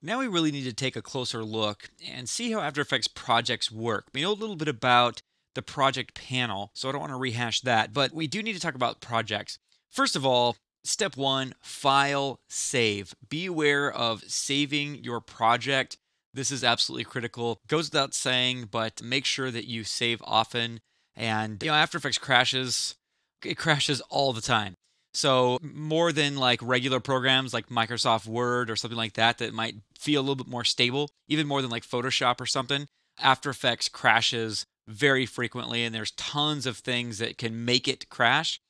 Now we really need to take a closer look and see how After Effects projects work. We know a little bit about the project panel, so I don't want to rehash that, but we do need to talk about projects. First of all, step one, file save. Be aware of saving your project. This is absolutely critical. Goes without saying, but make sure that you save often. And After Effects crashes. It crashes all the time. So more than like regular programs like Microsoft Word or something like that that might feel a little bit more stable, even more than like Photoshop or something, After Effects crashes very frequently, and there's tons of things that can make it crash.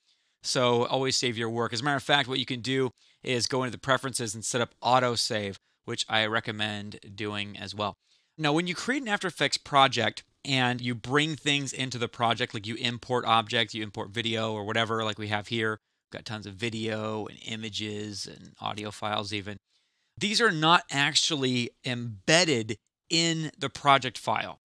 So always save your work. As a matter of fact, what you can do is go into the preferences and set up auto save, which I recommend doing as well. Now, when you create an After Effects project and you bring things into the project, like you import objects, you import video or whatever, like we have here, we've got tons of video and images and audio files even. These are not actually embedded in the project file.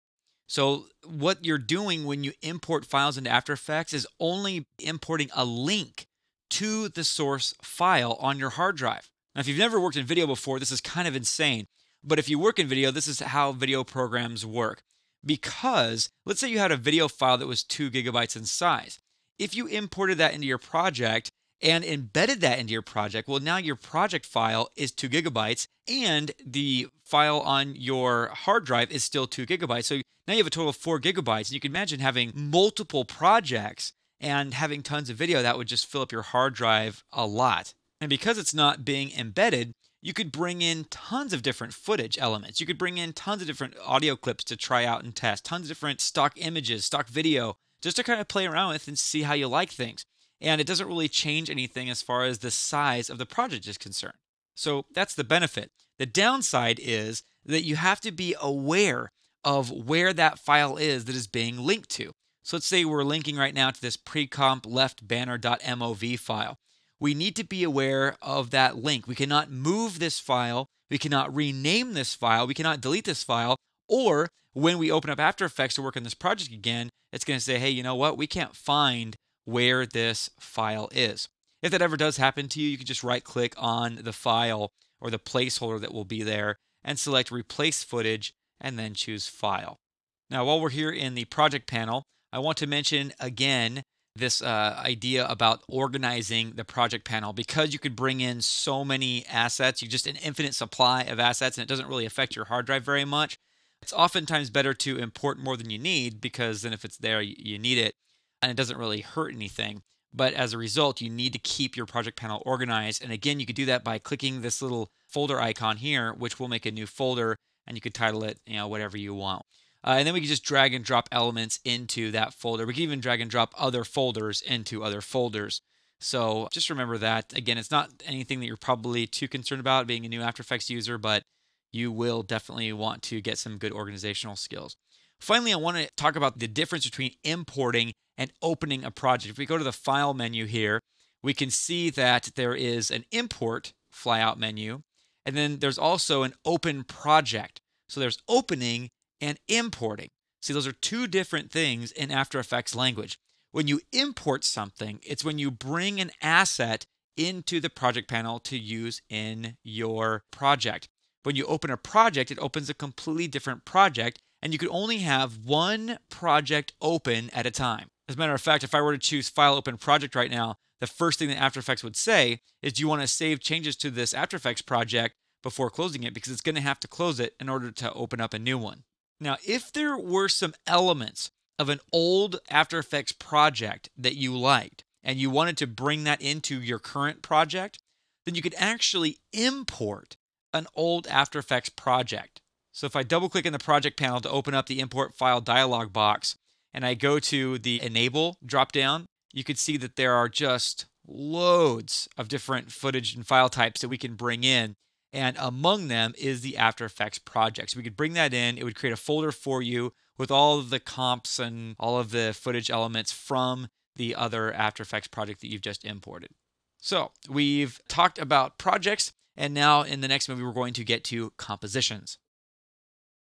So what you're doing when you import files into After Effects is only importing a link to the source file on your hard drive. Now, if you've never worked in video before, this is kind of insane. But if you work in video, this is how video programs work. Because let's say you had a video file that was 2 gigabytes in size. If you imported that into your project and embedded that into your project, well, now your project file is 2 gigabytes and the file on your hard drive is still 2 gigabytes. So now you have a total of 4 gigabytes. And you can imagine having multiple projects and having tons of video. That would just fill up your hard drive a lot. And because it's not being embedded, you could bring in tons of different footage elements. You could bring in tons of different audio clips to try out and test, tons of different stock images, stock video, just to kind of play around with and see how you like things. And it doesn't really change anything as far as the size of the project is concerned. So that's the benefit. The downside is that you have to be aware of where that file is that is being linked to. So let's say we're linking right now to this precomp left banner.mov file. We need to be aware of that link. We cannot move this file. We cannot rename this file. We cannot delete this file. Or when we open up After Effects to work on this project again, it's going to say, hey, you know what? We can't find where this file is. If that ever does happen to you, you can just right click on the file or the placeholder that will be there and select Replace Footage and then choose File. Now, while we're here in the project panel, I want to mention again this idea about organizing the project panel. Because you could bring in so many assets, you just an infinite supply of assets, and it doesn't really affect your hard drive very much. It's oftentimes better to import more than you need, because then if it's there, you need it, and it doesn't really hurt anything. But as a result, you need to keep your project panel organized. And again, you could do that by clicking this little folder icon here, which will make a new folder, and you could title it, whatever you want. And then we can just drag and drop elements into that folder. We can even drag and drop other folders into other folders. So just remember that. Again, it's not anything that you're probably too concerned about being a new After Effects user, but you will definitely want to get some good organizational skills. Finally, I want to talk about the difference between importing and opening a project. If we go to the File menu here, we can see that there is an Import flyout menu, and then there's also an Open Project. So there's opening and importing. See, those are two different things in After Effects language. When you import something, it's when you bring an asset into the project panel to use in your project. When you open a project, it opens a completely different project, and you could only have one project open at a time. As a matter of fact, if I were to choose File Open Project right now, the first thing that After Effects would say is, do you want to save changes to this After Effects project before closing it? Because it's going to have to close it in order to open up a new one. Now, if there were some elements of an old After Effects project that you liked and you wanted to bring that into your current project, then you could actually import an old After Effects project. So if I double click in the project panel to open up the import file dialog box and I go to the enable dropdown, you can see that there are just loads of different footage and file types that we can bring in. And among them is the After Effects project. So we could bring that in. It would create a folder for you with all of the comps and all of the footage elements from the other After Effects project that you've just imported. So we've talked about projects, and now in the next movie, we're going to get to compositions.